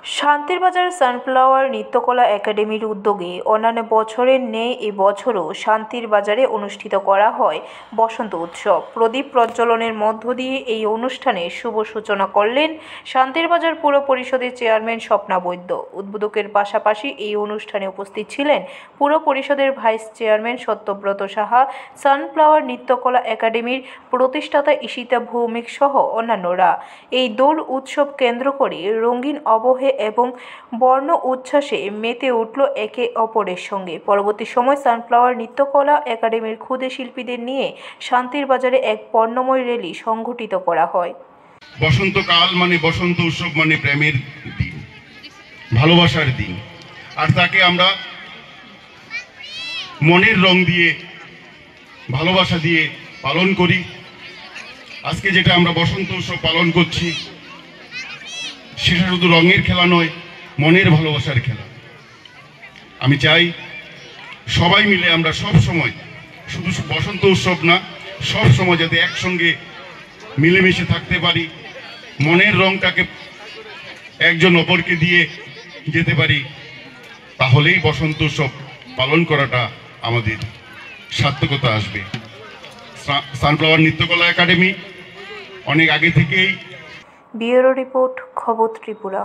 শান্তির বাজার সানফ্লাওয়ার নৃত্যকলা একাডেমির উদ্যোগে অন্যান্য বছরের ন্যায় এবছরও শান্তির বাজারে অনুষ্ঠিত করা হয় বসন্ত উৎসব। প্রদীপ প্রজ্বলনের মধ্য দিয়ে এই অনুষ্ঠানের শুভ সূচনা করলেন শান্তির বাজার পুর পরিষদের চেয়ারম্যান স্বপ্না বৈদ্য। উদ্বোধকের পাশাপাশি এই অনুষ্ঠানে উপস্থিত ছিলেন পুর পরিষদের vice chairman Satyabrata Saha, Sunflower নৃত্যকলা একাডেমির প্রতিষ্ঠাতা ঈশিতা ভৌমিক সহ অন্যান্যরা। এই দোল উৎসব কেন্দ্র করে রঙিন আবহে এবং বর্ণ উচ্ছ্বাসে মেতে উঠল একে অপরের সঙ্গে। পরবর্তী সময় সানফ্লাওয়ার নৃত্যকলা একাডেমির ক্ষুদে শিল্পীদের নিয়ে শান্তির বাজারে এক বর্ণময় র্যালি সংগঠিত করা হয়। বসন্তকাল মানে বসন্ত উৎসব মানে প্রেমের দিন, ভালোবাসার দিন, আর তাকে আমরা মনের রং দিয়ে, ভালোবাসা দিয়ে পালন করি। আজকে যেটা আমরা বসন্ত উৎসব পালন করছি সেটা শুধু রঙের খেলা নয়, মনের ভালোবাসার খেলা। আমি চাই সবাই মিলে আমরা সব সময়, শুধু বসন্ত উৎসব না, সব সময় যাতে একসঙ্গে মিলেমিশে থাকতে পারি, মনের রংটাকে একজন অপরকে দিয়ে যেতে পারি, তাহলেই বসন্ত উৎসব পালন করাটা আমাদের সার্থকতা আসবে। সানফ্লাওয়ার নৃত্যকলা একাডেমি অনেক আগে থেকেই। ব্যুরো রিপোর্ট, খবর ত্রিপুরা।